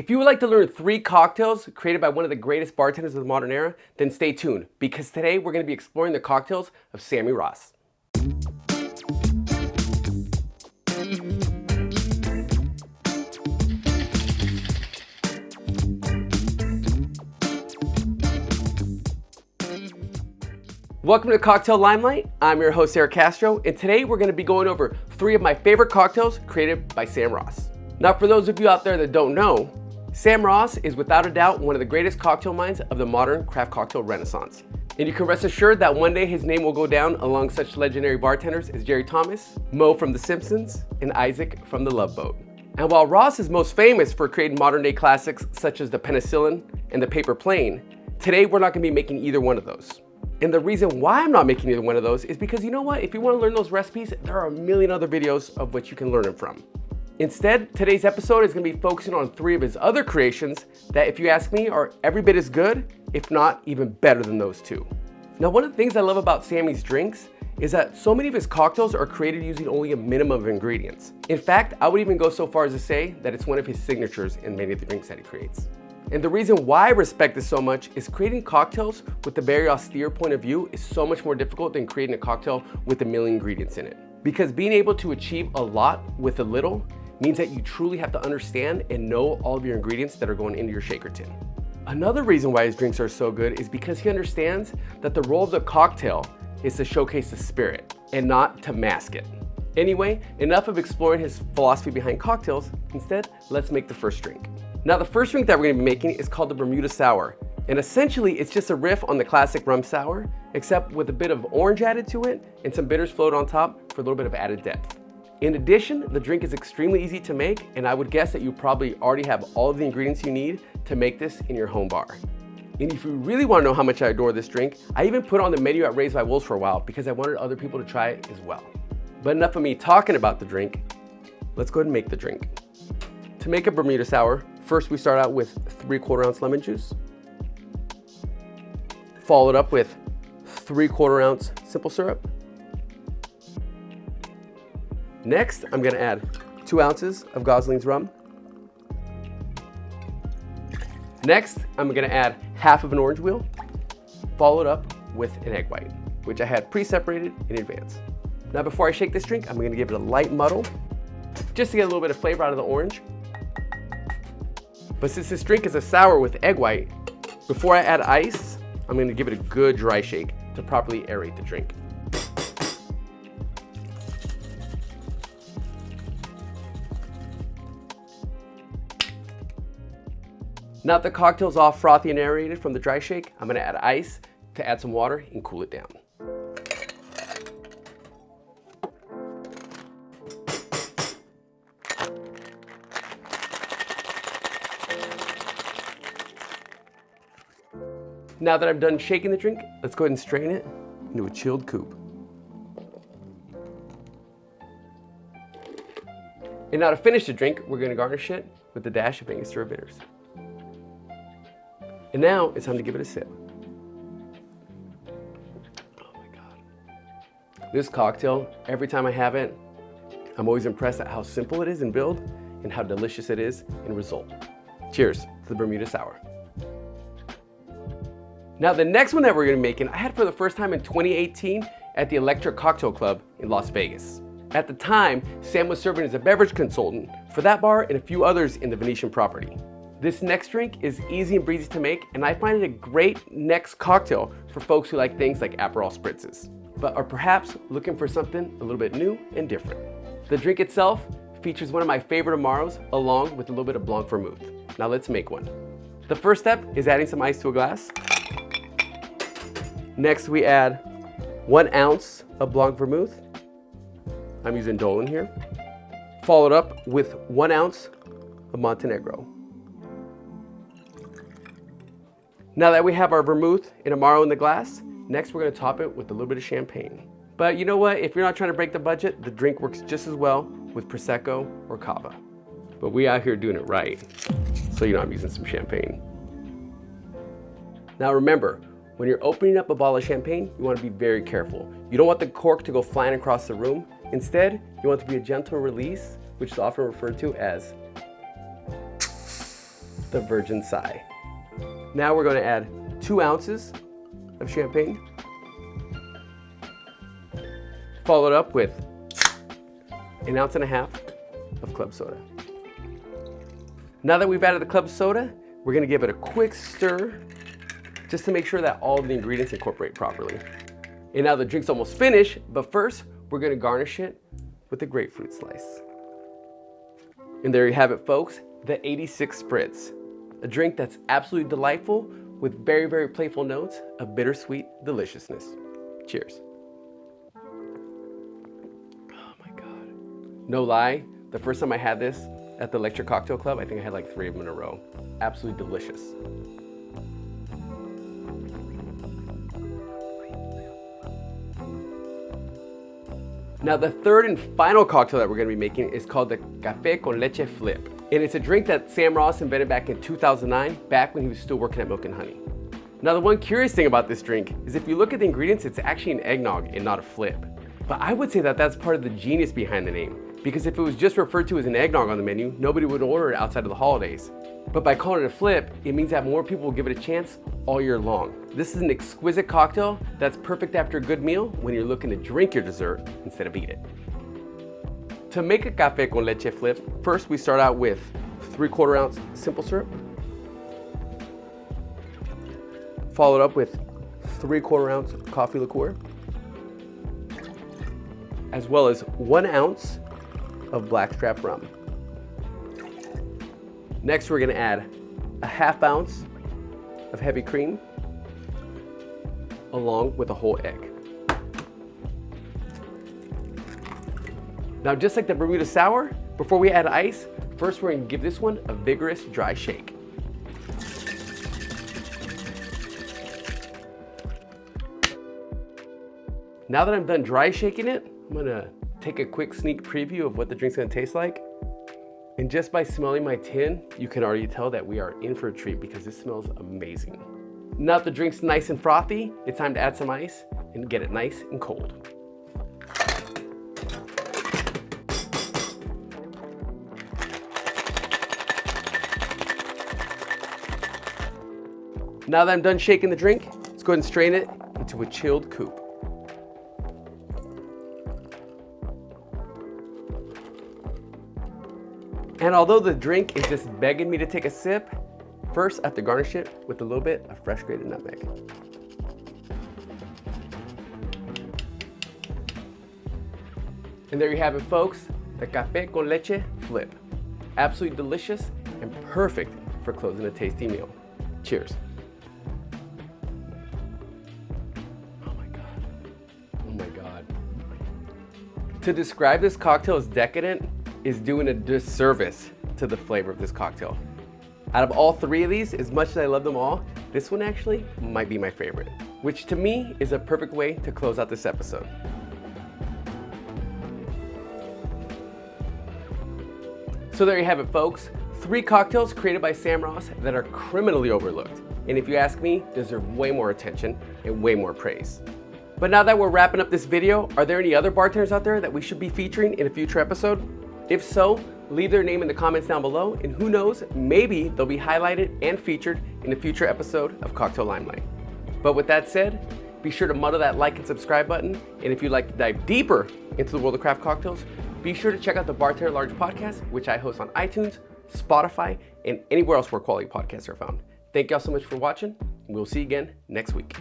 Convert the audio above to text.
If you would like to learn 3 cocktails created by one of the greatest bartenders of the modern era, then stay tuned, because today we're going to be exploring the cocktails of Sammy Ross. Welcome to Cocktail Limelight. I'm your host, Erick Castro, and today we're going to be going over 3 of my favorite cocktails created by Sam Ross. Now, for those of you out there that don't know, Sam Ross is without a doubt one of the greatest cocktail minds of the modern craft cocktail renaissance. And you can rest assured that one day his name will go down along such legendary bartenders as Jerry Thomas, Moe from The Simpsons, and Isaac from The Love Boat. And while Ross is most famous for creating modern day classics such as the penicillin and the paper plane, today we're not going to be making either one of those. And the reason why I'm not making either one of those is because you know what? If you want to learn those recipes, there are a million other videos of which you can learn them from. Instead, today's episode is going to be focusing on 3 of his other creations that, if you ask me, are every bit as good, if not even better than those 2. Now, one of the things I love about Sammy's drinks is that so many of his cocktails are created using only a minimum of ingredients. In fact, I would even go so far as to say that it's one of his signatures in many of the drinks that he creates. And the reason why I respect this so much is creating cocktails with a very austere point of view is so much more difficult than creating a cocktail with a million ingredients in it. Because being able to achieve a lot with a little means that you truly have to understand and know all of your ingredients that are going into your shaker tin. Another reason why his drinks are so good is because he understands that the role of the cocktail is to showcase the spirit and not to mask it. Anyway, enough of exploring his philosophy behind cocktails. Instead, let's make the first drink. Now, the first drink that we're going to be making is called the Bermuda Sour. And essentially, it's just a riff on the classic rum sour, except with a bit of orange added to it and some bitters floated on top for a little bit of added depth. In addition, the drink is extremely easy to make, and I would guess that you probably already have all of the ingredients you need to make this in your home bar. And if you really want to know how much I adore this drink, I even put it on the menu at Raised by Wolves for a while because I wanted other people to try it as well. But enough of me talking about the drink, let's go ahead and make the drink. To make a Bermuda Sour, first we start out with 3/4 ounce lemon juice, followed up with 3/4 ounce simple syrup. Next, I'm going to add 2 ounces of Goslings Rum. Next, I'm going to add half of an orange wheel, followed up with an egg white, which I had pre-separated in advance. Now, before I shake this drink, I'm going to give it a light muddle, just to get a little bit of flavor out of the orange. But since this drink is a sour with egg white, before I add ice, I'm going to give it a good dry shake to properly aerate the drink. Now that the cocktail's all frothy and aerated from the dry shake, I'm going to add ice to add some water and cool it down. Now that I'm done shaking the drink, let's go ahead and strain it into a chilled coupe. And now to finish the drink, we're going to garnish it with a dash of Angostura bitters. And now it's time to give it a sip. Oh my God. This cocktail, every time I have it, I'm always impressed at how simple it is in build and how delicious it is in result. Cheers to the Bermuda Sour. Now, the next one that we're going to be making, I had for the first time in 2018 at the Electric Cocktail Club in Las Vegas. At the time, Sam was serving as a beverage consultant for that bar and a few others in the Venetian property. This next drink is easy and breezy to make, and I find it a great next cocktail for folks who like things like Aperol Spritzes, but are perhaps looking for something a little bit new and different. The drink itself features one of my favorite Amaros along with a little bit of Blanc Vermouth. Now let's make one. The first step is adding some ice to a glass. Next, we add 1 ounce of Blanc Vermouth. I'm using Dolan here. Followed up with 1 ounce of Montenegro. Now that we have our vermouth and Amaro in the glass, next we're going to top it with a little bit of champagne. But you know what? If you're not trying to break the budget, the drink works just as well with Prosecco or Cava. But we out here doing it right, so you know I'm using some champagne. Now remember, when you're opening up a bottle of champagne, you want to be very careful. You don't want the cork to go flying across the room. Instead, you want it to be a gentle release, which is often referred to as the Virgin Sigh. Now we're going to add 2 ounces of champagne, followed up with 1.5 ounces of club soda. Now that we've added the club soda, we're going to give it a quick stir just to make sure that all the ingredients incorporate properly. And now the drink's almost finished, but first we're going to garnish it with a grapefruit slice. And there you have it, folks, the 86 Spritz, a drink that's absolutely delightful with very, very playful notes of bittersweet deliciousness. Cheers. Oh my God. No lie, the first time I had this at the Leche Cocktail Club, I think I had like 3 of them in a row. Absolutely delicious. Now the third and final cocktail that we're gonna be making is called the Café con Leche Flip. And it's a drink that Sam Ross invented back in 2009, back when he was still working at Milk and Honey. Now the one curious thing about this drink is if you look at the ingredients, it's actually an eggnog and not a flip. But I would say that that's part of the genius behind the name, because if it was just referred to as an eggnog on the menu, nobody would order it outside of the holidays. But by calling it a flip, it means that more people will give it a chance all year long. This is an exquisite cocktail that's perfect after a good meal when you're looking to drink your dessert instead of eat it. To make a Café con Leche flip, first we start out with 3/4 ounce simple syrup, followed up with 3/4 ounce coffee liqueur, as well as 1 ounce of blackstrap rum. Next, we're gonna add a 1/2 ounce of heavy cream along with a whole egg. Now, just like the Bermuda Sour, before we add ice, first we're gonna give this one a vigorous dry shake. Now that I'm done dry shaking it, I'm gonna take a quick sneak preview of what the drink's gonna taste like. And just by smelling my tin, you can already tell that we are in for a treat because this smells amazing. Now that the drink's nice and frothy, it's time to add some ice and get it nice and cold. Now that I'm done shaking the drink, let's go ahead and strain it into a chilled coupe. And although the drink is just begging me to take a sip, first I have to garnish it with a little bit of fresh grated nutmeg. And there you have it, folks, the Café con Leche Flip. Absolutely delicious and perfect for closing a tasty meal. Cheers. Oh my God. Oh my God. To describe this cocktail as decadent is doing a disservice to the flavor of this cocktail. Out of all 3 of these, as much as I love them all, this one actually might be my favorite, which to me is a perfect way to close out this episode. So there you have it, folks. 3 cocktails created by Sam Ross that are criminally overlooked, and if you ask me, deserve way more attention and way more praise. But now that we're wrapping up this video, are there any other bartenders out there that we should be featuring in a future episode? If so, leave their name in the comments down below, and who knows, maybe they'll be highlighted and featured in a future episode of Cocktail Limelight. But with that said, be sure to muddle that like and subscribe button, and if you'd like to dive deeper into the world of craft cocktails, be sure to check out the Bartender Large podcast, which I host on iTunes, Spotify, and anywhere else where quality podcasts are found. Thank y'all so much for watching, and we'll see you again next week.